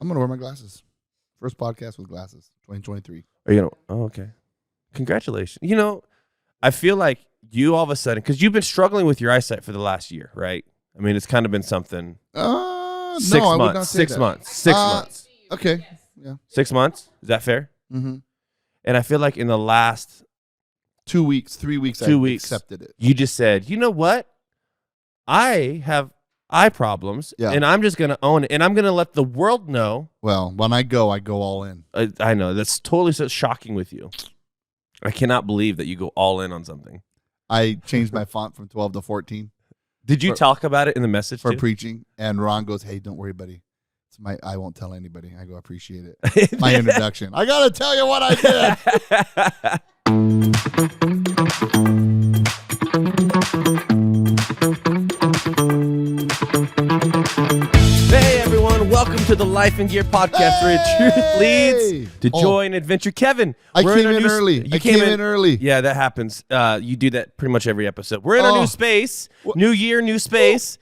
I'm going to wear my glasses. First podcast with glasses, 2023. Are you gonna? Oh, okay. Congratulations. You know, I feel like you all of a sudden, because you've been struggling with your eyesight for the last year, right? I mean, it's kind of been something. 6 months. I would not say 6 that. months. 6 months. Okay. Yeah. 6 months. Is that fair? Mm-hmm. And I feel like in the last 2 weeks, 3 weeks, 2 I weeks, accepted it. You just said, you know what? I have eye problems, and I'm just going to own it, and I'm going to let the world know. Well, when I go all in. I know. That's totally so shocking with you. I cannot believe that you go all in on something. I changed my font from 12 to 14. Did you talk about it in the message for too? Preaching? And Ron goes, "Hey, don't worry, buddy. I won't tell anybody." I go, "Appreciate it." My introduction. I got to tell you what I did. Hey everyone, welcome to the LifeNGeer podcast where truth leads to joy and adventure. Kevin, I came in early. You came in early. Yeah, that happens. You do that pretty much every episode. We're in our new space. New year, new space.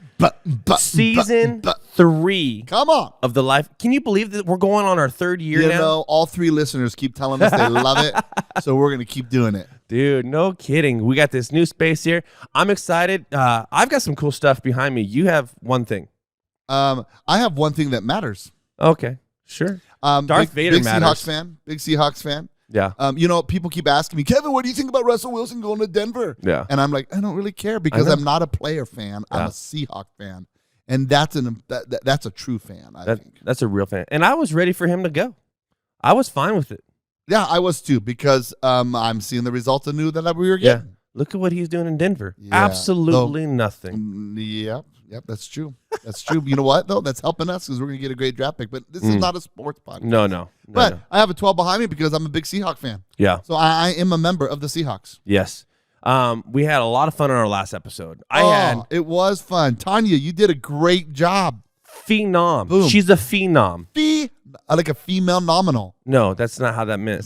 Season 3. Come on. Of the life. Can you believe that we're going on our 3rd year now? You know, all 3 listeners keep telling us they love it, so we're going to keep doing it. Dude, no kidding. We got this new space here. I'm excited. I've got some cool stuff behind me. You have one thing. I have one thing that matters. Okay, sure. Darth Vader big matters. Big Seahawks fan. Yeah. You know, people keep asking me, Kevin, what do you think about Russell Wilson going to Denver? Yeah. And I'm like, I don't really care because I'm not a player fan. I'm a Seahawk fan. And that's a true fan, I think. That's a real fan. And I was ready for him to go. I was fine with it. Yeah, I was too because I'm seeing the results I knew that we were getting. Yeah. Look at what he's doing in Denver. Yeah. Absolutely nothing. Yep, that's true. That's true. You know what, though? That's helping us because we're going to get a great draft pick. But this is not a sports podcast. No. But I have a 12 behind me because I'm a big Seahawk fan. Yeah. So I am a member of the Seahawks. Yes. We had a lot of fun on our last episode. It was fun. Tanya, you did a great job. Phenom. Boom. She's a phenom. Like a female nominal. No, that's not how that meant.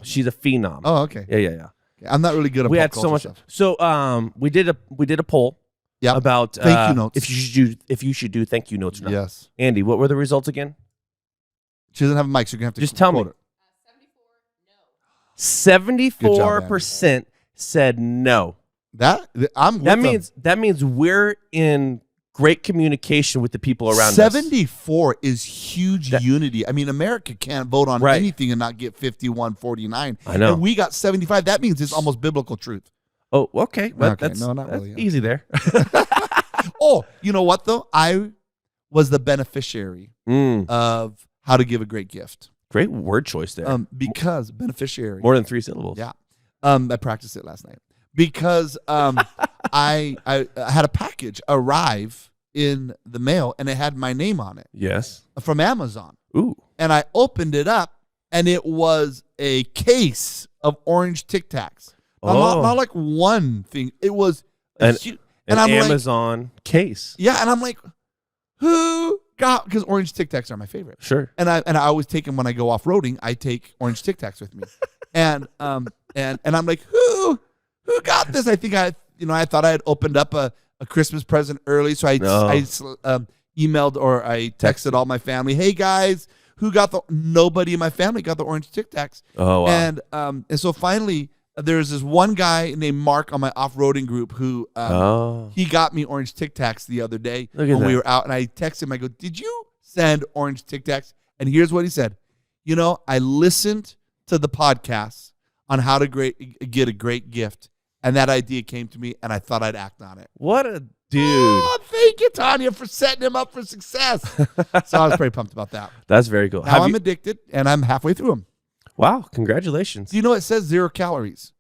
She's a phenom. Oh, okay. Yeah. I'm not really good at we pop had so much stuff. So we did a poll about thank you notes. if you should do thank you notes or not. Yes. Andy, what were the results again? She doesn't have a mic, so you're gonna have to just tell me. 74% said no. That means we're in great communication with the people around us. 74 is huge unity. I mean, America can't vote on anything and not get 51-49. I know. And we got 75. That means it's almost biblical truth. Oh, okay. But okay. No, not really. Easy there. Oh, you know what, though? I was the beneficiary of how to give a great gift. Great word choice there. Because beneficiary. More than 3 syllables. Yeah. I practiced it last night. Because I had a package arrive in the mail, and it had my name on it. Yes. From Amazon. Ooh. And I opened it up, and it was a case of orange Tic Tacs. Not like one thing. It was an Amazon case. Yeah, and I'm like, who got? Because orange Tic Tacs are my favorite. Sure. And I always take them when I go off roading. I take orange Tic Tacs with me, and I'm like, who got this? I think I thought I had opened up a Christmas present early, so I emailed or I texted all my family, hey guys, who got nobody in my family got the orange Tic Tacs. Oh wow. And so finally there's this one guy named Mark on my off-roading group who he got me orange Tic Tacs the other day when we were out, and I texted him, I go, did you send orange Tic Tacs? And here's what he said. You know, I listened to the podcast on how to get a great gift, and that idea came to me, and I thought I'd act on it. What a dude. Oh, thank you, Tanya, for setting him up for success. So I was pretty pumped about that. That's very cool. Now I'm addicted, and I'm halfway through them. Wow, congratulations. Do you know it says 0 calories?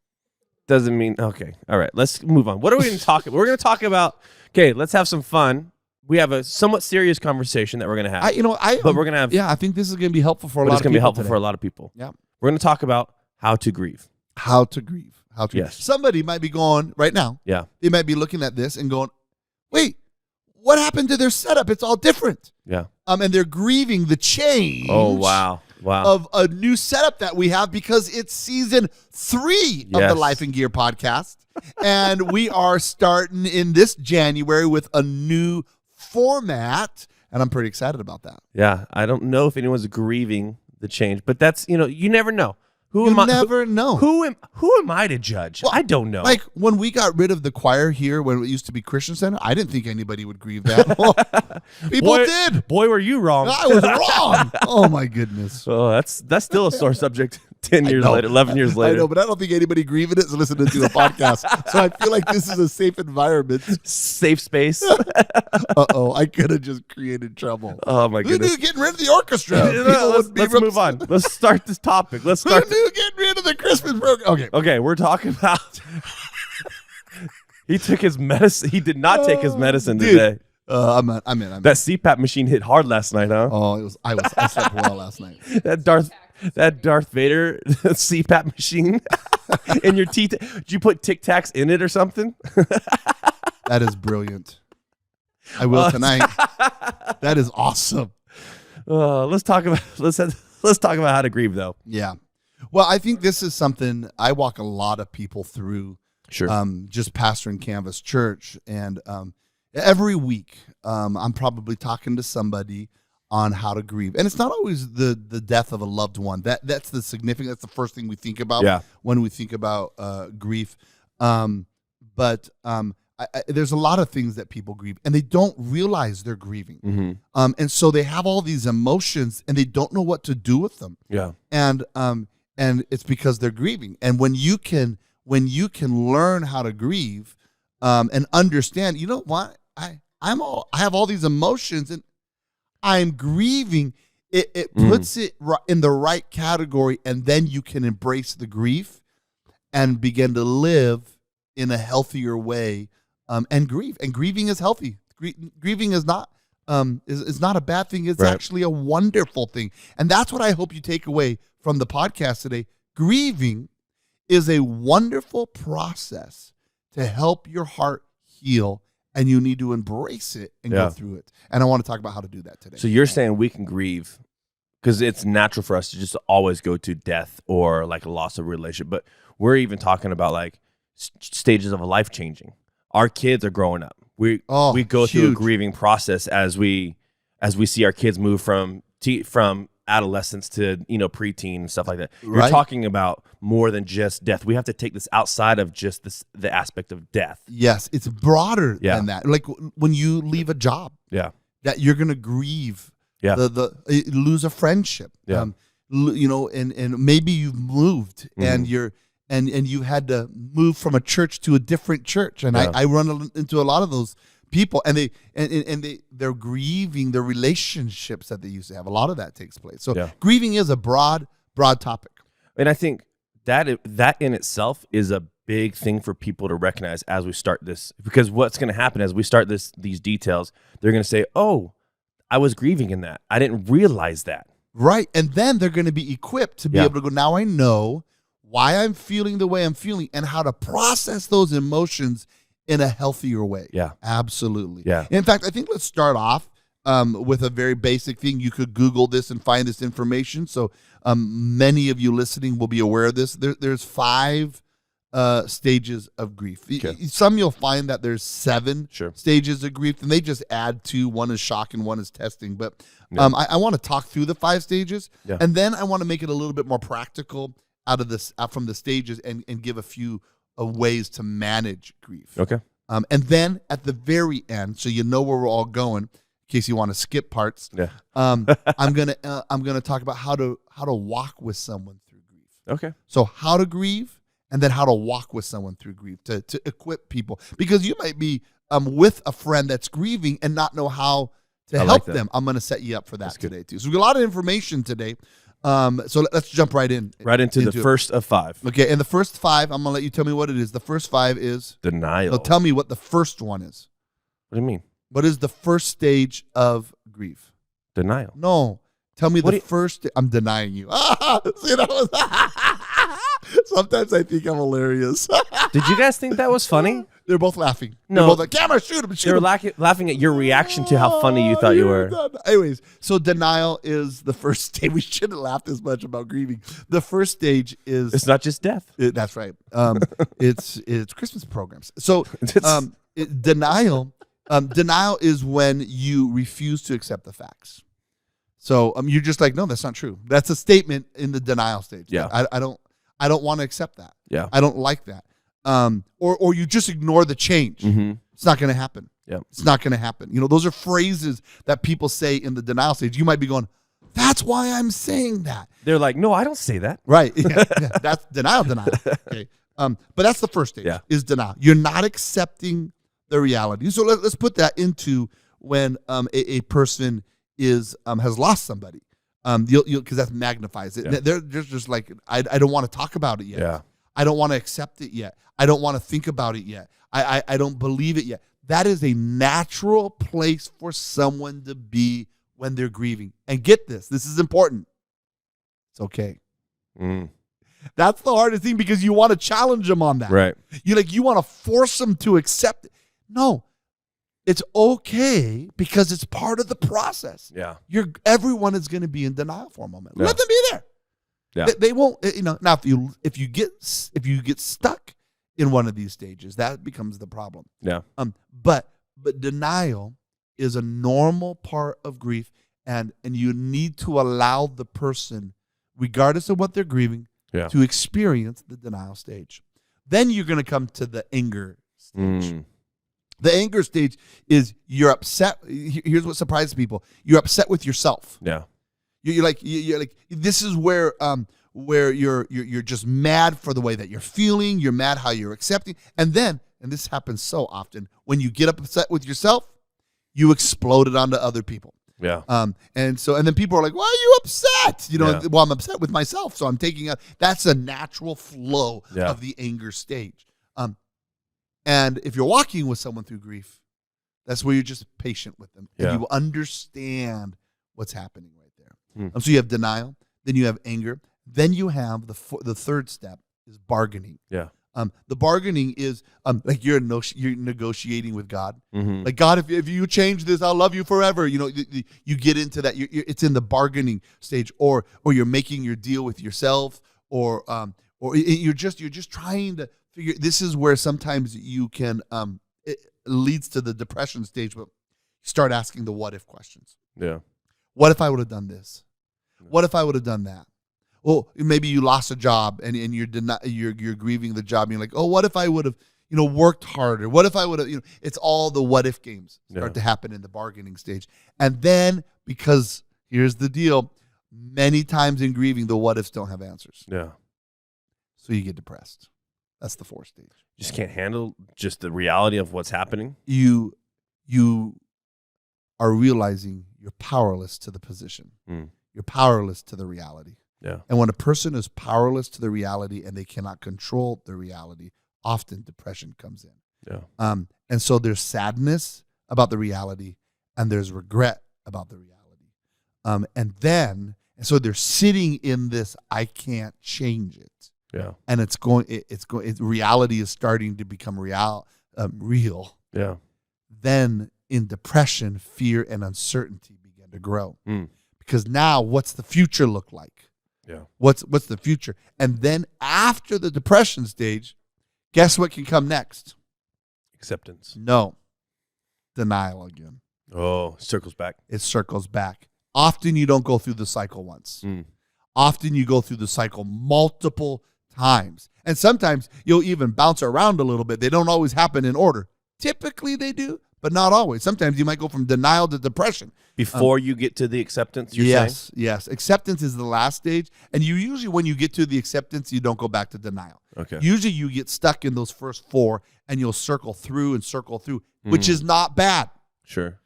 Doesn't mean, okay. All right, let's move on. What are we going to talk about? We're going to talk about, okay, let's have some fun. We have a somewhat serious conversation that we're going to have. But we're going to have. Yeah, I think this is going to be helpful for a lot of people. It's going to be helpful for a lot of people. Yeah. We're going to talk about how to grieve. How to grieve. Yes. Somebody might be going right now. Yeah. They might be looking at this and going, wait, what happened to their setup? It's all different. Yeah. And they're grieving the change. Oh, wow. Of a new setup that we have because it's season 3 of the LifeNGeer podcast. And we are starting in this January with a new format and I'm pretty excited about that. Yeah, I don't know if anyone's grieving the change, but that's, you never know. You never know. Who am I to judge? Well, I don't know. Like when we got rid of the choir here, when it used to be Christian Center, I didn't think anybody would grieve that. People did. Boy, were you wrong. I was wrong. Oh my goodness. Oh, that's still a sore subject. 10 years later, 11 years later. I know, but I don't think anybody grieving it is listening to a podcast. So I feel like this is a safe environment. Safe space. Uh-oh, I could have just created trouble. Oh, my goodness. Who knew getting rid of the orchestra? Let's move on. Let's start this topic. Who knew getting rid of the Christmas program? Okay, we're talking about... He took his medicine. He did not take his medicine today. I'm in. That CPAP machine hit hard last night, huh? Oh, I slept well last night. That Darth Vader CPAP machine in your teeth. Did you put Tic Tacs in it or something? That is brilliant. I will tonight. That is awesome. Let's talk about how to grieve, though. Yeah. Well, I think this is something I walk a lot of people through. Sure. Just pastoring Canvas Church, and every week I'm probably talking to somebody on how to grieve. And it's not always the death of a loved one. That's the significant. That's the first thing we think about when we think about grief. But there's a lot of things that people grieve, and they don't realize they're grieving. Mm-hmm. And so they have all these emotions, and they don't know what to do with them. Yeah. And it's because they're grieving. And when you can learn how to grieve and understand, you know what, I have all these emotions, and I'm grieving. It puts it in the right category, and then you can embrace the grief and begin to live in a healthier way, and grieve. And grieving is healthy. Grieving is not a bad thing. It's actually a wonderful thing, and that's what I hope you take away from the podcast today. Grieving is a wonderful process to help your heart heal, and you need to embrace it and go through it. And I want to talk about how to do that today. So you're saying we can grieve because it's natural for us to just always go to death or like a loss of relationship. But we're even talking about like stages of a life changing. Our kids are growing up. We go through a grieving process as we see our kids move from adolescence to preteen and stuff like that. You're talking about more than just death. We have to take this outside of just the aspect of death. Yes, it's broader than that. Like when you leave a job, that you're gonna grieve. Lose a friendship. And maybe you've moved and you had to move from a church to a different church. And I run into a lot of those people, and they're grieving their relationships that they used to have. A lot of that takes place. So grieving is a broad topic. And I think that in itself is a big thing for people to recognize as we start this, because what's going to happen as we start these details, they're going to say, "Oh, I was grieving in that. I didn't realize that." Right. And then they're going to be equipped to be able to go, now I know why I'm feeling the way I'm feeling and how to process those emotions in a healthier way. Yeah. Absolutely. Yeah. In fact, I think let's start off with a very basic thing. You could Google this and find this information. So many of you listening will be aware of this. There's 5 stages of grief. Okay. Some you'll find that there's 7 stages of grief, and they just add 2. One is shock and one is testing. But I want to talk through the 5 stages, and then I want to make it a little bit more practical from the stages and give a few ways to manage grief. Okay. And then at the very end, so you know where we're all going, in case you want to skip parts. Yeah. I'm gonna talk about how to walk with someone through grief. Okay. So how to grieve, and then how to walk with someone through grief to equip people, because you might be with a friend that's grieving and not know how to help them. I'm gonna set you up for that today too. So we got a lot of information today. So let's jump right into the first of 5. Okay, and the first 5, I'm gonna let you tell me what it is. The first 5 is denial. So tell me what the first one is. What do you mean? What is the first stage of grief? Denial. No, tell me first. I'm denying you. See, that was. Sometimes I think I'm hilarious. Did you guys think that was funny? They're both laughing. No. They're both like, camera, shoot him. They were laughing at your reaction to how funny you thought you were. Anyways, so denial is the first stage. We shouldn't laugh this much about grieving. The first stage is... It's not just death. That's right. It's Christmas programs. So denial Denial is when you refuse to accept the facts. So you're just like, no, that's not true. That's a statement in the denial stage. Yeah. I don't want to accept that. Yeah. I don't like that. Or you just ignore the change. Mm-hmm. It's not going to happen. Yeah. It's not going to happen. Those are phrases that people say in the denial stage. You might be going, that's why I'm saying that. They're like, no, I don't say that. Right. Yeah. That's denial. Okay. But that's the first stage is denial. You're not accepting the reality. So let's put that into when a person has lost somebody. Because that magnifies it. Yeah. They're just like, I don't want to talk about it yet. Yeah. I don't want to accept it yet. I don't want to think about it yet. I don't believe it yet. That is a natural place for someone to be when they're grieving. And get this is important. It's okay. That's the hardest thing because you want to challenge them on that. Right. You want to force them to accept it. No, it's okay because it's part of the process. Yeah. Everyone is going to be in denial for a moment. Yeah. Let them be there. Yeah. They won't. Now if you get stuck in one of these stages, that becomes the problem. Yeah. But denial is a normal part of grief, and you need to allow the person, regardless of what they're grieving, to experience the denial stage. Then you're going to come to the anger stage. The anger stage is you're upset. Here's what surprises people: you're upset with yourself. Yeah. You're like this is where you're just mad for the way that you're feeling. You're mad how you're accepting, and this happens so often when you get upset with yourself, you explode it onto other people. Yeah. And then people are like, "Why are you upset?" Well, I'm upset with myself, so I'm taking out. That's a natural flow of the anger stage. And if you're walking with someone through grief, that's where you're just patient with them, and you understand what's happening right there. So you have denial, then you have anger, then you have the third step is bargaining. Yeah. The bargaining is like you're negotiating with God. Mm-hmm. Like, God, if you change this, I'll love you forever. You get into that. It's in the bargaining stage, or you're making your deal with yourself, or you're just trying to figure. This is where sometimes you can it leads to the depression stage, but you start asking the what if questions. Yeah. What if I would have done this? What if I would have done that? Well, maybe you lost a job and you're grieving the job. And you're like, oh, what if I would have, worked harder? What if I would have, it's all the what if games start to happen in the bargaining stage. And then, because here's the deal, many times in grieving, the what ifs don't have answers. Yeah. So you get depressed. That's the fourth stage. You just can't handle just the reality of what's happening. You are realizing you're powerless to the position. You're powerless to the reality. Yeah. And when a person is powerless to the reality and they cannot control the reality, often depression comes in. Yeah. And so there's sadness about the reality and there's regret about the reality. And so they're sitting in this, I can't change it. Yeah. And reality is starting to become real. Yeah. Then in depression, fear and uncertainty begin to grow. Because now what's the future look like? Yeah. What's the future? And then after the depression stage, guess what can come next? Acceptance. No. Denial again. Oh, circles back. It circles back. Often you don't go through the cycle once. Often you go through the cycle multiple times. And sometimes you'll even bounce around a little bit. They don't always happen in order. Typically they do, but not always. Sometimes you might go from denial to depression. Before you get to the acceptance, you're saying? Yes. Acceptance is the last stage. And you usually, when you get to the acceptance, you don't go back to denial. Okay. Usually you get stuck in those first four and you'll circle through, which is not bad. Sure.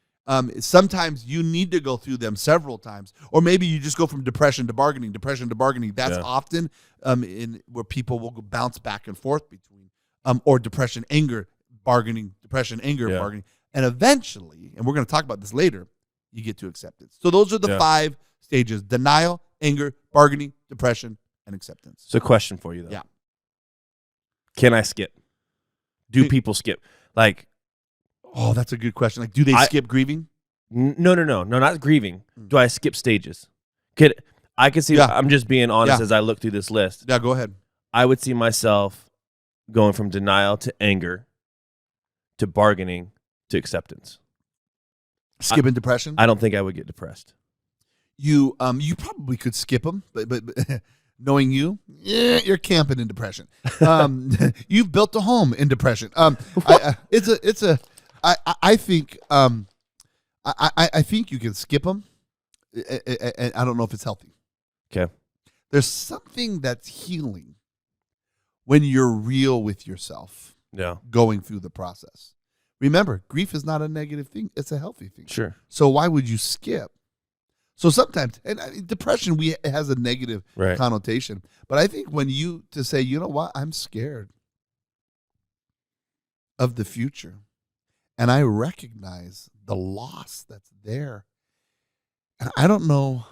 Sometimes you need to go through them several times. Or maybe you just go from depression to bargaining. That's often in where people will bounce back and forth between. Or depression, anger, bargaining, depression, anger, bargaining. And eventually, and we're going to talk about this later, you get to acceptance. So those are the 5 stages: denial, anger, bargaining, depression, and acceptance. So question for you, though. Yeah. Can I skip? Do people skip? Like, oh, that's a good question. Like, do they skip grieving? No, not grieving. Do I skip stages? I can see, I'm just being honest as I look through this list. Yeah, go ahead. I would see myself going from denial to anger to bargaining to acceptance. Skipping depression? I don't think I would get depressed. You probably could skip them, but knowing you, you're camping in depression. You've built a home in depression. I think I think you can skip them. And I don't know if it's healthy. Okay. There's something that's healing when you're real with yourself. Yeah. Going through the process. Remember, grief is not a negative thing. It's a healthy thing. Sure. So why would you skip? So sometimes, and depression it has a negative connotation. But I think when you to say, you know what, I'm scared of the future. And I recognize the loss that's there. And I don't know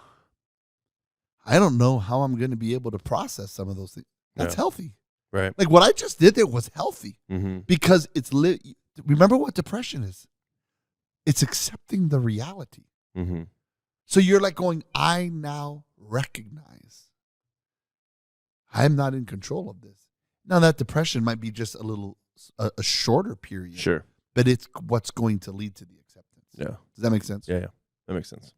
how I'm going to be able to process some of those things. That's healthy. Right. Like what I just did there was healthy mm-hmm. because it's remember what depression is? It's accepting the reality. Mm-hmm. So you're like going, I now recognize I'm not in control of this. Now that depression might be just a shorter period. Sure. But it's what's going to lead to the acceptance. Yeah. Does that make sense? Yeah. That makes sense.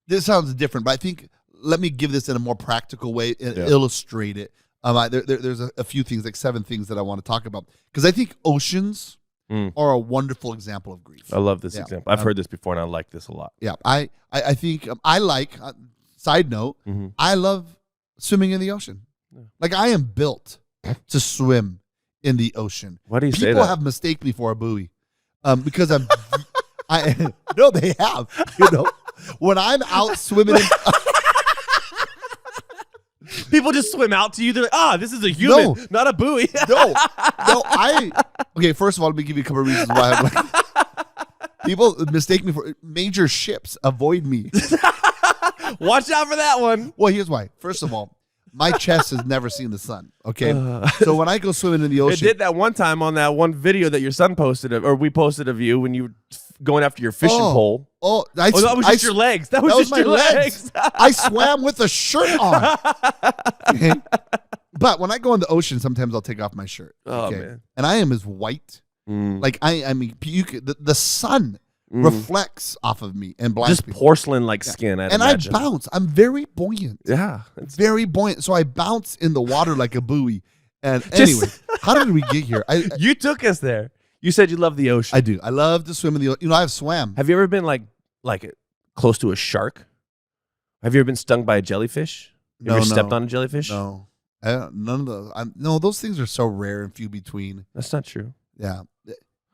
This sounds different, but I think let me give this in a more practical way and illustrate it. There's a few things, like 7 things that I want to talk about. Because I think oceans are a wonderful example of grief. I love this example. I've heard this before, and I like this a lot. Yeah, I think I like, side note, mm-hmm. I love swimming in the ocean. Yeah. Like I am built to swim in the ocean. Why do you say that? People have mistaken me for a buoy because I'm... no, they have. You know, when I'm out swimming, people just swim out to you. They're like, this is a human, not a buoy. Okay, first of all, let me give you a couple of reasons why I'm like, people mistake me for major ships. Avoid me. Watch out for that one. Well, here's why. First of all, my chest has never seen the sun. Okay, so when I go swimming in the ocean, it did that one time on that one video that your son posted or we posted of you when you were going after your fishing pole. That was just your legs. That was just my your legs. I swam with a shirt on. Okay? But when I go in the ocean, sometimes I'll take off my shirt. Okay? Man. And I am as white. Like I mean, the sun reflects off of me and blinds just porcelain-like skin. And imagine. I bounce. I'm very buoyant. Yeah, very buoyant. So I bounce in the water like a buoy. And anyway, how did we get here? You took us there. You said you love the ocean. I do. I love to swim in the ocean. You know, I've swam. Have you ever been like close to a shark? Have you ever been stung by a jellyfish? You ever stepped on a jellyfish? No. None of those. Those things are so rare and few between. That's not true. Yeah.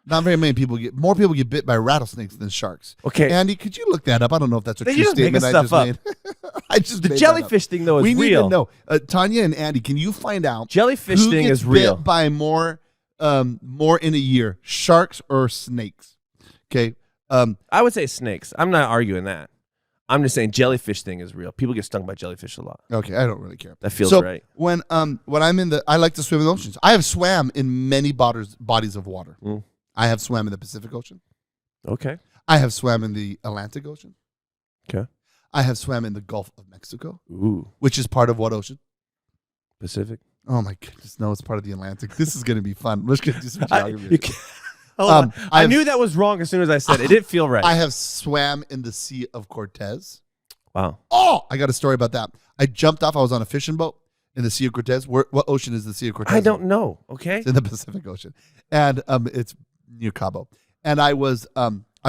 Not very many people more people get bit by rattlesnakes than sharks. Okay. Andy, could you look that up? I don't know if that's a true statement I just made. The jellyfish thing, though, is real. We need to know. Tanya and Andy, can you find out jellyfish thing is real? Bit by more in a year, sharks or snakes? Okay. I would say snakes. I'm not arguing that. I'm just saying jellyfish thing is real. People get stung by jellyfish a lot. Okay, I don't really care. That feels right. When I'm I like to swim in the oceans. I have swam in many bodies of water. I have swam in the Pacific Ocean. Okay. I have swam in the Atlantic Ocean. Okay. I have swam in the Gulf of Mexico. Ooh. Which is part of what ocean? Pacific. Oh my goodness, no, it's part of the Atlantic. This is going to be fun. Let's get do some geography. I knew that was wrong as soon as I said it. It didn't feel right. I have swam in the Sea of Cortez. Wow. Oh, I got a story about that. I jumped off. I was on a fishing boat in the Sea of Cortez. What ocean is the Sea of Cortez? I don't know. Okay. It's in the Pacific Ocean. And it's near Cabo. And I was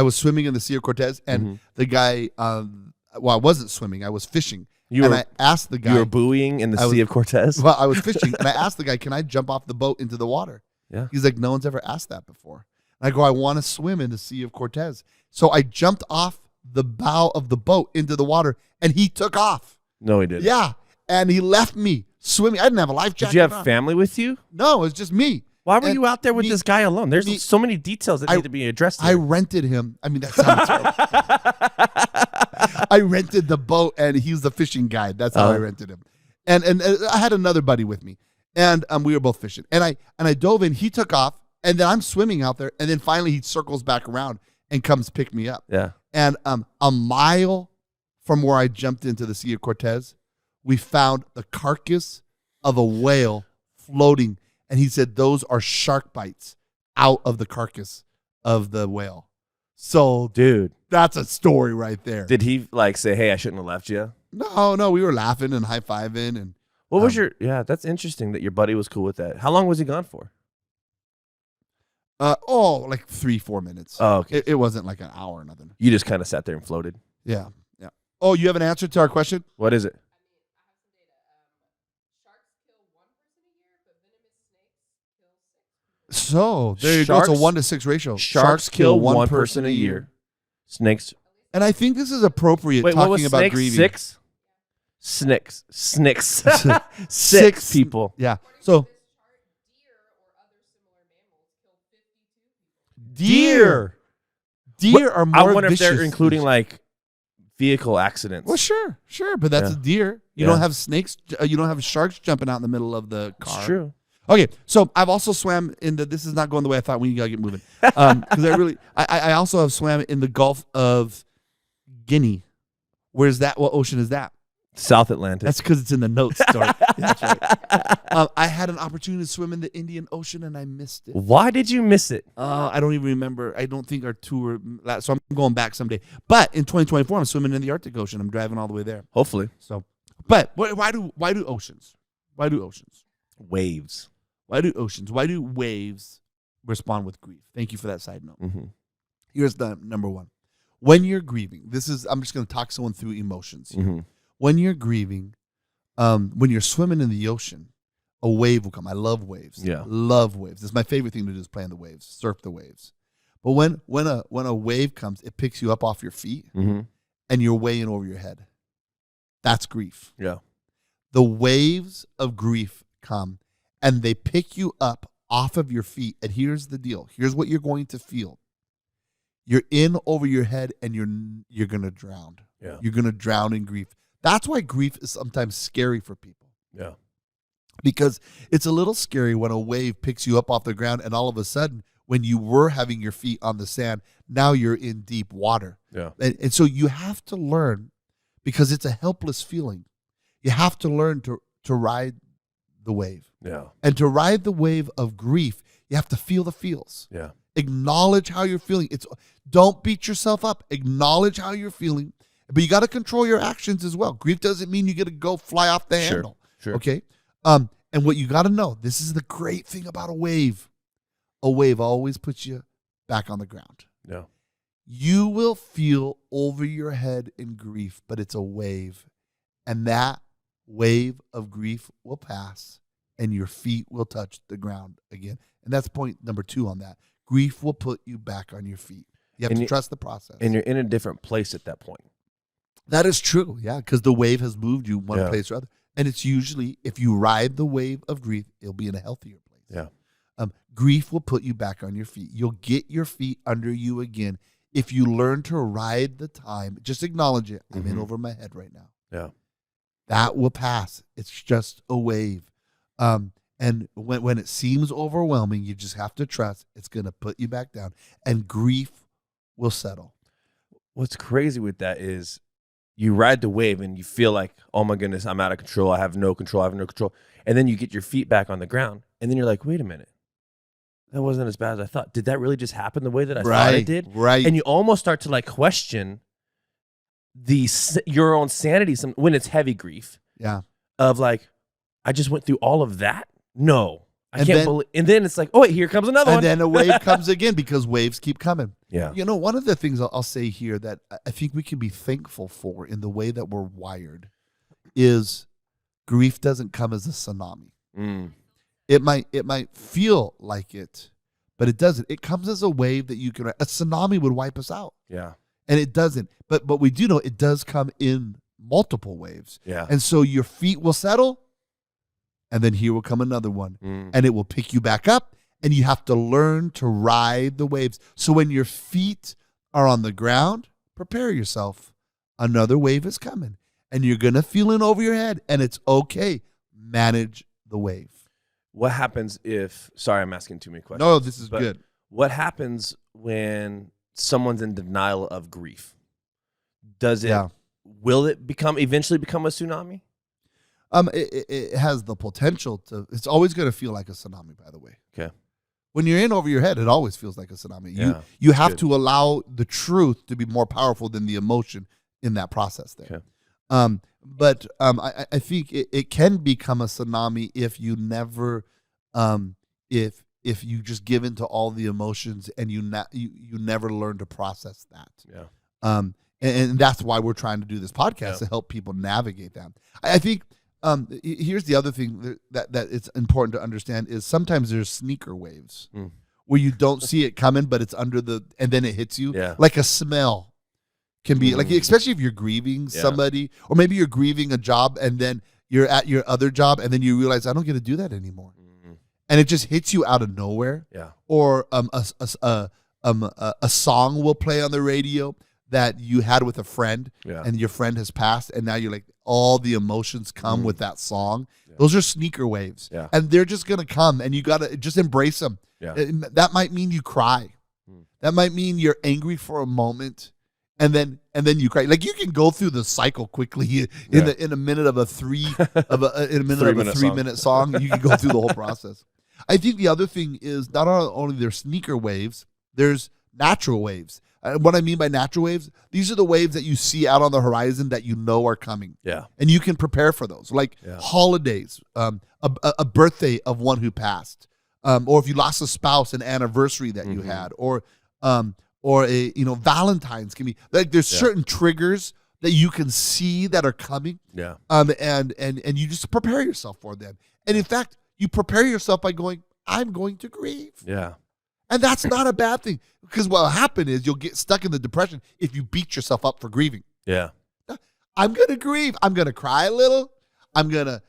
swimming in the Sea of Cortez, and the guy, I wasn't swimming. I was fishing. I asked the guy. You were buoying in the Sea of Cortez? Well, I was fishing, and I asked the guy, can I jump off the boat into the water? Yeah. He's like, no one's ever asked that before. And I go, I want to swim in the Sea of Cortez. So I jumped off the bow of the boat into the water, and he took off. No, he didn't. Yeah. And he left me swimming. I didn't have a life jacket. Did you have family with you? No, it was just me. Why were you out there with this guy alone? There's so many details that need to be addressed here. I rented him. I mean, that sounds terrible. I rented the boat, and he's the fishing guide. That's how I rented him. And I had another buddy with me, and we were both fishing. And I dove in. He took off, and then I'm swimming out there, and then finally he circles back around and comes pick me up. Yeah. And a mile from where I jumped into the Sea of Cortez, we found the carcass of a whale floating. And he said, those are shark bites out of the carcass of the whale. So, dude, that's a story right there. Did he like say, "Hey, I shouldn't have left you"? No, we were laughing and high-fiving. And what was your? Yeah, that's interesting that your buddy was cool with that. How long was he gone for? Like 3-4 minutes. Oh, okay. It wasn't like an hour or nothing. You just kind of sat there and floated. Yeah. Oh, you have an answer to our question? What is it? So there you go. It's a 1 to 6 ratio. Sharks kill one person a year. Snakes. And I think this is appropriate. Wait, talking what was about snakes? grieving. 6? Six. 6 people. Yeah. So deer are more. I wonder if they're vicious. including like vehicle accidents. Well, sure, but that's a deer. You don't have snakes. You don't have sharks jumping out in the middle of the car. It's true. Okay, so I've also swam in the. This is not going the way I thought. We gotta get moving. Because I also have swam in the Gulf of Guinea. Where's that? What ocean is that? South Atlantic. That's because it's in the notes. Sorry. That's right. I had an opportunity to swim in the Indian Ocean and I missed it. Why did you miss it? I don't even remember. I don't think our tour. So I'm going back someday. But in 2024, I'm swimming in the Arctic Ocean. I'm driving all the way there. Hopefully. So, but why do oceans? Why do oceans? Waves. Why do oceans? Why do waves respond with grief? Thank you for that side note. Mm-hmm. Here's the number one. When you're grieving, I'm just going to talk someone through emotions here. Mm-hmm. When you're grieving, when you're swimming in the ocean, a wave will come. I love waves. Yeah. Love waves. It's my favorite thing to do is play in the waves, surf the waves. But when a wave comes, it picks you up off your feet and you're way in over your head. That's grief. Yeah. The waves of grief come and they pick you up off of your feet. And here's the deal. Here's what you're going to feel. You're in over your head and you're going to drown. Yeah. You're going to drown in grief. That's why grief is sometimes scary for people. Yeah. Because it's a little scary when a wave picks you up off the ground and all of a sudden, when you were having your feet on the sand, now you're in deep water. Yeah. And so you have to learn, because it's a helpless feeling, you have to learn to ride the wave. Yeah. And to ride the wave of grief, you have to feel the feels. Yeah. Acknowledge how you're feeling. Don't beat yourself up. Acknowledge how you're feeling. But you got to control your actions as well. Grief doesn't mean you get to go fly off the handle. Sure. Okay? And what you got to know, this is the great thing about a wave. A wave always puts you back on the ground. Yeah. You will feel over your head in grief, but it's a wave. And that wave of grief will pass and your feet will touch the ground again. And that's point number 2 on that. Grief will put you back on your feet. You have to trust the process. And you're in a different place at that point. That is true, yeah, because the wave has moved you one place or other. And it's usually, if you ride the wave of grief, it'll be in a healthier place. Yeah. Grief will put you back on your feet. You'll get your feet under you again if you learn to ride the time. Just acknowledge it. I'm in over my head right now. Yeah. That will pass. It's just a wave. And when it seems overwhelming, you just have to trust it's going to put you back down. And grief will settle. What's crazy with that is you ride the wave and you feel like, oh my goodness, I'm out of control. I have no control. And then you get your feet back on the ground. And then you're like, wait a minute. That wasn't as bad as I thought. Did that really just happen the way that I thought it did? Right. And you almost start to like question your own sanity when it's heavy grief. Yeah. Of like, I just went through all of that? No. I can't believe. And then it's like, oh, wait, here comes another one. And then a wave comes again because waves keep coming. Yeah. You know, one of the things I'll say here that I think we can be thankful for in the way that we're wired is grief doesn't come as a tsunami. It might feel like it, but it doesn't. It comes as a wave that you can. A tsunami would wipe us out. Yeah. And it doesn't. But we do know it does come in multiple waves. Yeah. And so your feet will settle. And then here will come another one. And it will pick you back up. And you have to learn to ride the waves. So when your feet are on the ground, prepare yourself. Another wave is coming. And you're going to feel it over your head. And it's okay. Manage the wave. What happens if, sorry, I'm asking too many questions. No, this is good. What happens when someone's in denial of grief? Will it eventually become a tsunami? It has the potential to. It's always going to feel like a tsunami, by the way. Okay. When you're in over your head, it always feels like a tsunami. You have to allow the truth to be more powerful than the emotion in that process there. Okay. But I think it can become a tsunami if you never, if you just give into all the emotions and you never learn to process that. Yeah. And that's why we're trying to do this podcast to help people navigate that. I think here's the other thing that it's important to understand is sometimes there's sneaker waves where you don't see it coming, but it's and then it hits you. Yeah. Like a smell can be like, especially if you're grieving somebody, or maybe you're grieving a job and then you're at your other job and then you realize I don't get to do that anymore. And it just hits you out of nowhere. Yeah. Or a song will play on the radio that you had with a friend and your friend has passed, and now you're like, all the emotions come with that song. Yeah. Those are sneaker waves. Yeah. And they're just going to come, and you got to just embrace them. Yeah. That might mean you cry. That might mean you're angry for a moment, and then you cry. Like, you can go through the cycle quickly in a minute of a 3-minute song. You can go through the whole process. I think the other thing is not only there's sneaker waves, there's natural waves. What I mean by natural waves, these are the waves that you see out on the horizon that you know are coming. Yeah. And you can prepare for those, like holidays, a birthday of one who passed, or if you lost a spouse, an anniversary that you had, or Valentine's can be like, there's certain triggers that you can see that are coming. Yeah. And you just prepare yourself for them. And in fact, you prepare yourself by going, I'm going to grieve. Yeah. And that's not a bad thing, because what will happen is you'll get stuck in the depression if you beat yourself up for grieving. Yeah. I'm going to grieve. I'm going to cry a little. I'm going to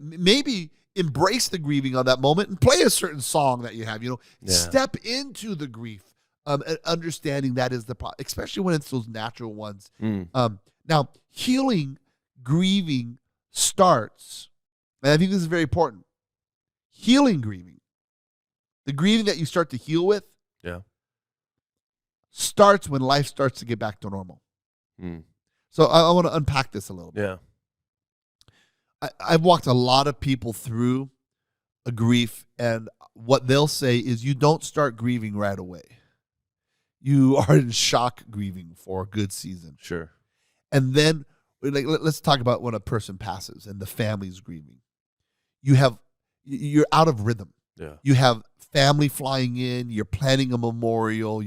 maybe embrace the grieving of that moment and play a certain song that you have, step into the grief, and understanding that is the problem, especially when it's those natural ones. Now, healing, grieving starts, and I think this is very important. Healing grieving. The grieving that you start to heal with starts when life starts to get back to normal. So I want to unpack this a little bit. Yeah. I've walked a lot of people through a grief, and what they'll say is you don't start grieving right away. You are in shock grieving for a good season. Sure. And then let's talk about when a person passes and the family's grieving. You're out of rhythm. Yeah. You have family flying in, you're planning a memorial,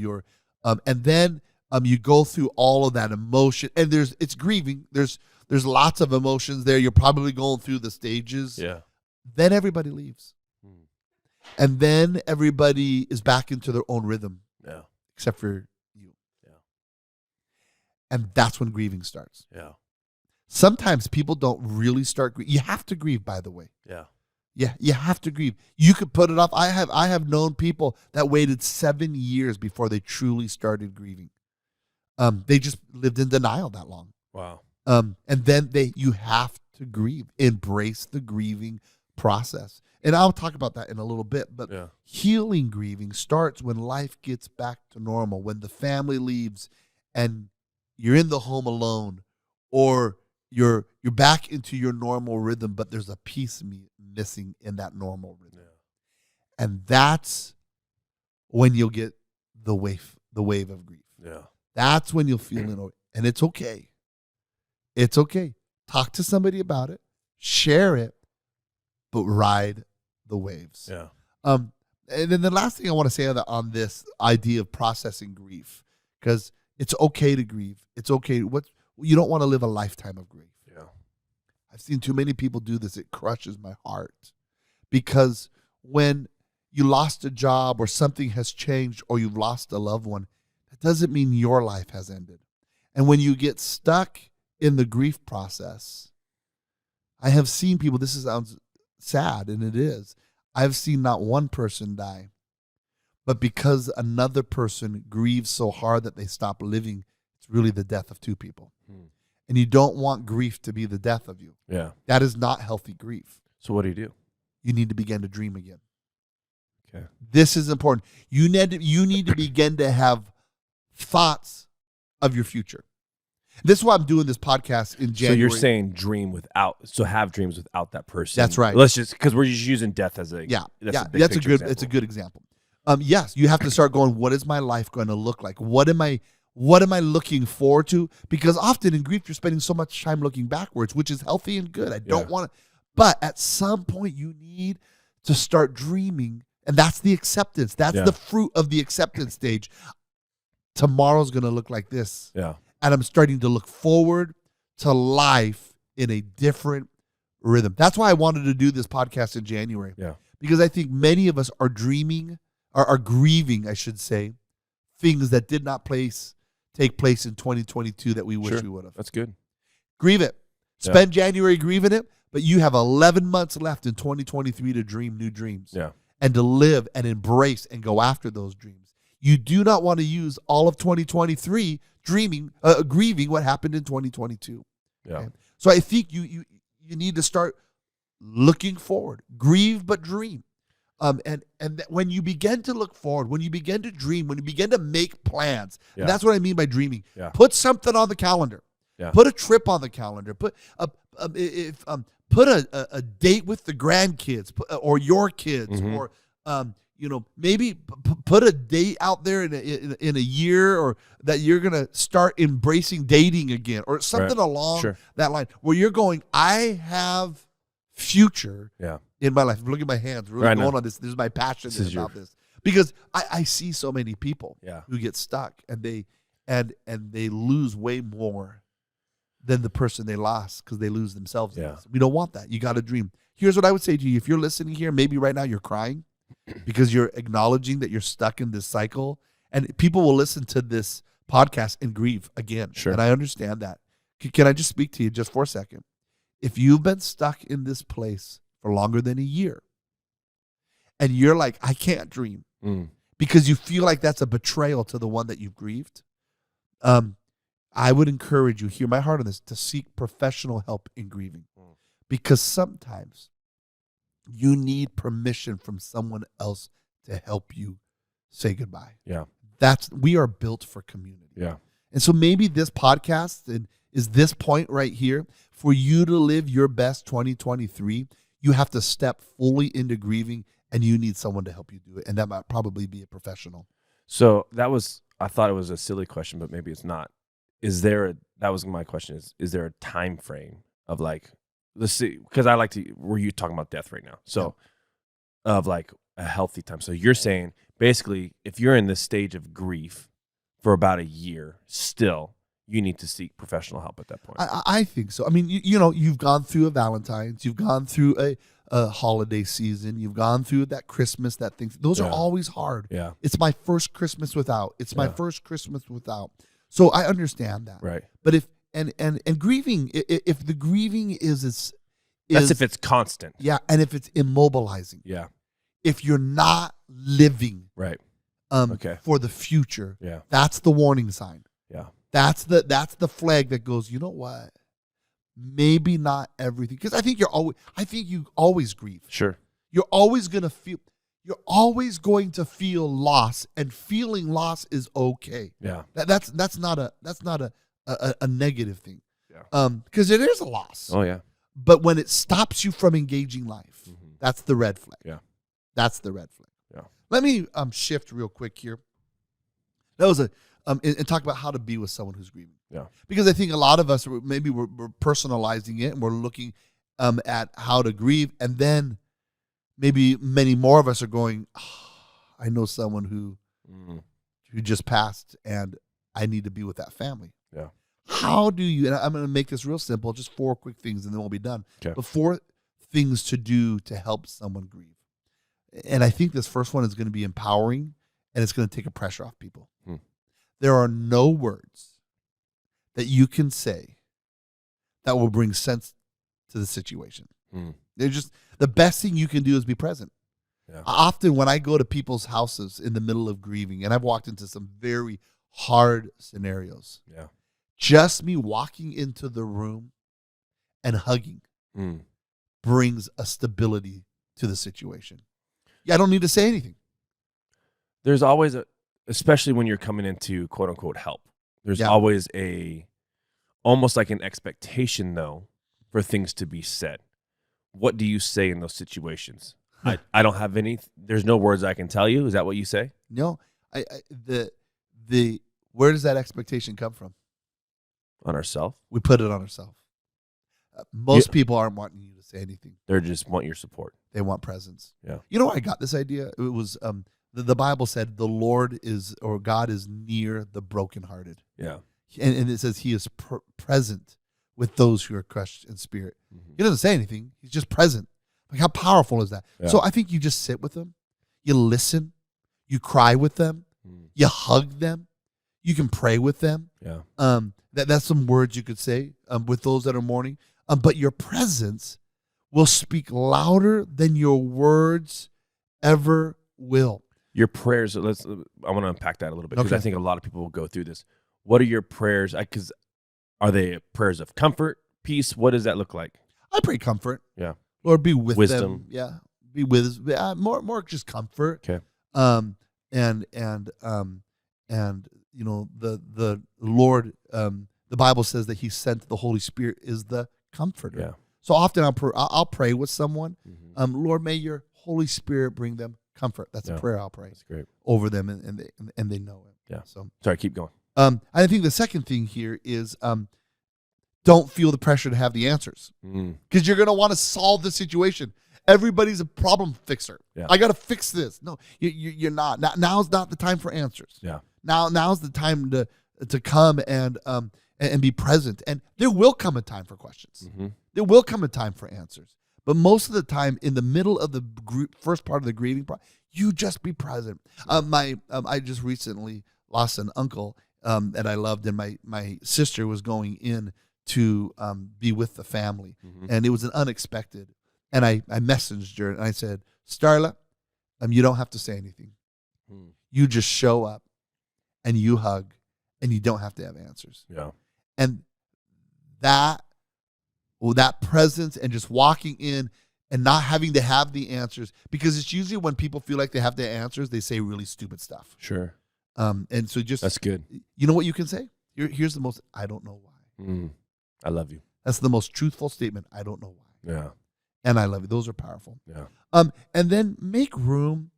and then you go through all of that emotion, and it's grieving. There's lots of emotions there. You're probably going through the stages. Yeah. Then everybody leaves. And then everybody is back into their own rhythm. Yeah. Except for you. Yeah. And that's when grieving starts. Yeah. Sometimes people don't really start grieving. You have to grieve, by the way. Yeah. Yeah, you have to grieve. You could put it off. I have known people that waited 7 years before they truly started grieving. They just lived in denial that long. Wow. And then you have to grieve. Embrace the grieving process. And I'll talk about that in a little bit. But healing grieving starts when life gets back to normal, when the family leaves and you're in the home alone, or you're back into your normal rhythm, but there's a piece missing in that normal rhythm. Yeah. And that's when you'll get the wave of grief. Yeah. That's when you'll feel it. And it's okay. It's okay. Talk to somebody about it. Share it. But ride the waves. Yeah. And then the last thing I want to say on this idea of processing grief, because it's okay to grieve. It's okay. You don't want to live a lifetime of grief. Yeah. I've seen too many people do this. It crushes my heart, because when you lost a job or something has changed or you've lost a loved one, that doesn't mean your life has ended. And when you get stuck in the grief process, I have seen people, this sounds sad, and it is. I've seen not one person die, but because another person grieves so hard that they stop living, it's really the death of two people. And you don't want grief to be the death of you. Yeah. That is not healthy grief. So what do you do? You need to begin to dream again. Okay. This is important. You need to begin to have thoughts of your future. This is why I'm doing this podcast in January. So you're saying have dreams without that person. That's right. Let's just, because we're just using death as a it's a good example. Yes, you have to start going, what is my life going to look like? What am I looking forward to? Because often in grief, you're spending so much time looking backwards, which is healthy and good. I don't want to. But at some point, you need to start dreaming. And that's the acceptance. That's the fruit of the acceptance stage. Tomorrow's going to look like this. Yeah. And I'm starting to look forward to life in a different rhythm. That's why I wanted to do this podcast in January. Yeah. Because I think many of us are dreaming, are grieving, I should say, things that did not take place in 2022 that we wish we would have. That's good. Grieve it. Spend January grieving it, but you have 11 months left in 2023 to dream new dreams. Yeah. And to live and embrace and go after those dreams. You do not want to use all of 2023 grieving what happened in 2022. Yeah. Okay? So I think you need to start looking forward. Grieve but dream. And when you begin to look forward, when you begin to dream, when you begin to make plans, and that's what I mean by dreaming. Yeah. Put something on the calendar. Yeah. Put a trip on the calendar. Put a date with the grandkids or your kids, or maybe put a date out there in a year, or that you're gonna start embracing dating again, or something along that line where you're going, I have future in my life. Look at my hands, really going on this. This is my passion about this, because I see so many people who get stuck and they lose way more than the person they lost because they lose themselves. Yeah. We don't want that. You got to dream. Here's what I would say to you. If you're listening here, maybe right now you're crying because you're acknowledging that you're stuck in this cycle, and people will listen to this podcast and grieve again. Sure. And I understand that. Can I just speak to you just for a second? If you've been stuck in this place for longer than a year and you're like, I can't dream because you feel like that's a betrayal to the one that you've grieved, I would encourage you, hear my heart on this, to seek professional help in grieving. Because sometimes you need permission from someone else to help you say goodbye. Yeah. We are built for community. Yeah. And so maybe this podcast is this point right here for you to live your best 2023. You have to step fully into grieving, and you need someone to help you do it. And that might probably be a professional. So I thought it was a silly question, but maybe it's not. That was my question, is there a time frame of like, let's see, because were you talking about death right now? So of like a healthy time. So you're saying basically if you're in this stage of grief for about a year, still you need to seek professional help at that point. I think so. I mean, you've gone through a Valentine's, you've gone through a holiday season, you've gone through that Christmas, that thing. Those are always hard. Yeah. It's my first Christmas without. So I understand that. Right. But if grieving, if the grieving is that's if it's constant. Yeah, and if it's immobilizing. Yeah. If you're not living for the future, that's the warning sign. Yeah. That's the flag that goes, you know what? Maybe not everything. Because I think you always grieve. Sure. You're always going to feel loss, and feeling loss is okay. Yeah. That's not a negative thing. Yeah. Because it is a loss. Oh yeah. But when it stops you from engaging life, that's the red flag. Yeah. That's the red flag. Yeah. Let me shift real quick here. That was and talk about how to be with someone who's grieving. Yeah. Because I think a lot of us we're personalizing it, and we're looking at how to grieve, and then maybe many more of us are going, I know someone who just passed, and I need to be with that family. Yeah. How do you, and I'm going to make this real simple, just 4 quick things, and then we'll be done. Okay. But 4 things to do to help someone grieve. And I think this first one is going to be empowering, and it's going to take a pressure off people. There are no words that you can say that will bring sense to the situation. They're just, the best thing you can do is be present. Yeah. Often when I go to people's houses in the middle of grieving, and I've walked into some very hard scenarios, just me walking into the room and hugging brings a stability to the situation. I don't need to say anything. There's always especially when you're coming into quote unquote help, there's always almost like an expectation though for things to be said. What do you say in those situations? I don't have any. There's no words I can tell you. Is that what you say? No, where does that expectation come from? On ourselves. We put it on ourselves. Most people aren't wanting you to say anything. They just want your support. They want presence. Yeah. You know where I got this idea? It was the Bible said the Lord is, or God is near the brokenhearted. Yeah. And it says he is present with those who are crushed in spirit. Mm-hmm. He doesn't say anything. He's just present. Like, how powerful is that? Yeah. So I think you just sit with them. You listen. You cry with them. You hug them. You can pray with them. Yeah. That's some words you could say with those that are mourning. But your presence will speak louder than your words ever will. Your prayers. I want to unpack that a little bit because I think a lot of people will go through this. What are your prayers? Because are they prayers of comfort, peace? What does that look like? I pray comfort. Yeah. Lord, be with wisdom. them. Yeah. Be with more just comfort. Okay. And you know, the Lord, the Bible says that he sent the Holy Spirit is the comforter. Yeah. So often I'll pray with someone. Mm-hmm. Lord, may your Holy Spirit bring them comfort. That's a prayer I'll pray. That's great. Over them and they know it. Yeah. So sorry, keep going. I think the second thing here is don't feel the pressure to have the answers because you're going to want to solve the situation. Everybody's a problem fixer. Yeah. I got to fix this. No, you're not. Now's not the time for answers. Yeah. Now's the time to come and be present. And there will come a time for questions. Mm-hmm. There will come a time for answers. But most of the time, in the middle of the first part of the grieving process, you just be present. I just recently lost an uncle that I loved, and my sister was going in to be with the family, and it was an unexpected. And I messaged her and I said, Starla, you don't have to say anything. You just show up and you hug, and you don't have to have answers. Yeah. And that presence and just walking in and not having to have the answers, because it's usually when people feel like they have the answers, they say really stupid stuff. Sure. And so that's good. You know what you can say? Here's the most, I don't know why. I love you. That's the most truthful statement. I don't know why. Yeah. And I love you. Those are powerful. Yeah. And then make room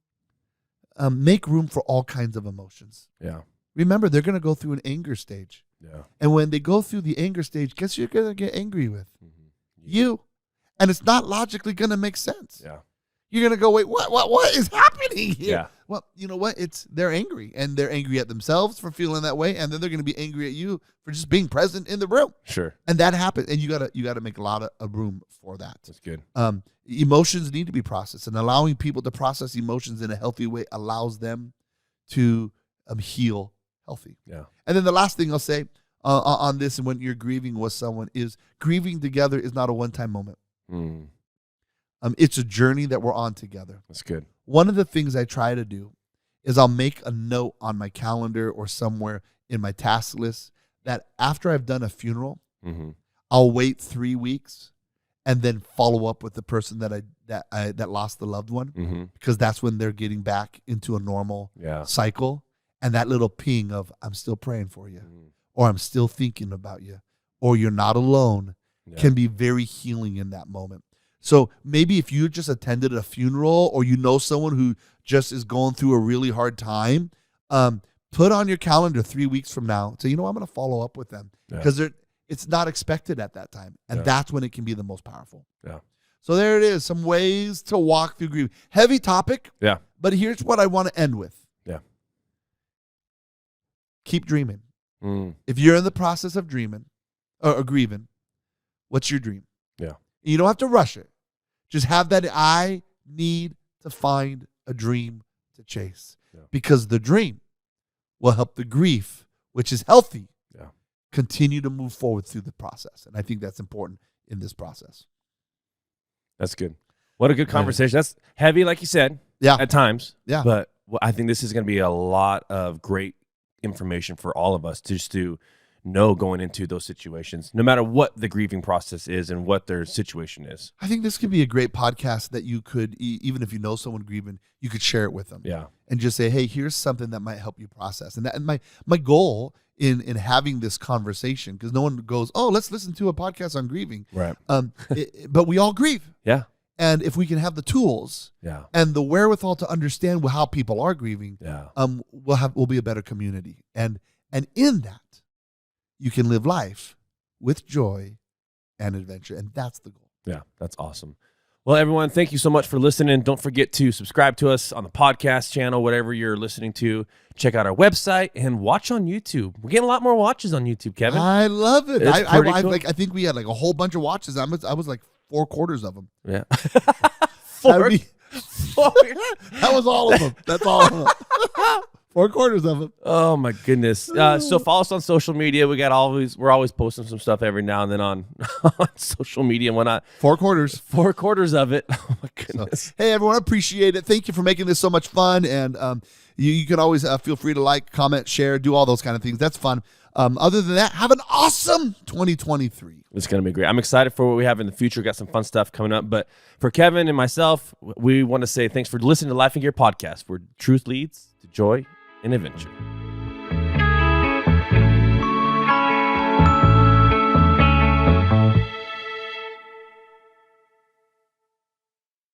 for all kinds of emotions. Yeah. Remember, they're going to go through an anger stage. Yeah. And when they go through the anger stage, guess who you're going to get angry with? You. And it's not logically going to make sense. Yeah. You're going to go, wait, what is happening here? Yeah. Well, you know what? They're angry, and they're angry at themselves for feeling that way, and then they're going to be angry at you for just being present in the room. Sure. And that happens, and you gotta make a lot of room for that. That's good. Emotions need to be processed, and allowing people to process emotions in a healthy way allows them to heal healthy. Yeah. And then the last thing I'll say on this, and when you're grieving with someone, is grieving together is not a one-time moment. It's a journey that we're on together. That's good. One of the things I try to do is I'll make a note on my calendar or somewhere in my task list that after I've done a funeral, I'll wait 3 weeks and then follow up with the person that lost the loved one, because that's when they're getting back into a normal cycle. And that little ping of I'm still praying for you, or I'm still thinking about you, or you're not alone, can be very healing in that moment. So maybe if you just attended a funeral, or you know someone who just is going through a really hard time, put on your calendar 3 weeks from now. So, I'm going to follow up with them, because it's not expected at that time. And that's when it can be the most powerful. Yeah. So there it is. Some ways to walk through grief. Heavy topic. Yeah. But here's what I want to end with. Yeah. Keep dreaming. If you're in the process of dreaming or grieving, what's your dream? Yeah. You don't have to rush it. Just have that I need to find a dream to chase, because the dream will help the grief, which is healthy, continue to move forward through the process. And I think that's important in this process. That's good. What a good conversation. That's heavy, like you said, at times. Yeah. But I think this is going to be a lot of great information for all of us just to know going into those situations, no matter what the grieving process is and what their situation is. I think this could be a great podcast that you could, even if you know someone grieving, you could share it with them. Yeah. And just say, hey, here's something that might help you process. And my goal in having this conversation, because no one goes, oh, let's listen to a podcast on grieving. Right. But we all grieve. Yeah. And if we can have the tools and the wherewithal to understand how people are grieving, we'll be a better community. And in that, you can live life with joy and adventure. And that's the goal. Yeah, that's awesome. Well, everyone, thank you so much for listening. Don't forget to subscribe to us on the podcast channel, whatever you're listening to. Check out our website and watch on YouTube. We're getting a lot more watches on YouTube, Kevin. I love it. Cool. I think we had like a whole bunch of watches. I was like 4/4 of them. Yeah. That was all of them. That's all of them. 4/4 of them. Oh my goodness. So follow us on social media. We're always posting some stuff every now and then on social media and whatnot. 4/4. 4/4 of it. Oh my goodness. So, hey everyone, I appreciate it. Thank you for making this so much fun. And you can always feel free to like, comment, share, do all those kind of things. That's fun. Other than that, have an awesome 2023. It's going to be great. I'm excited for what we have in the future. Got some fun stuff coming up. But for Kevin and myself, we want to say thanks for listening to LifeNGeer podcast, where truth leads to joy and adventure.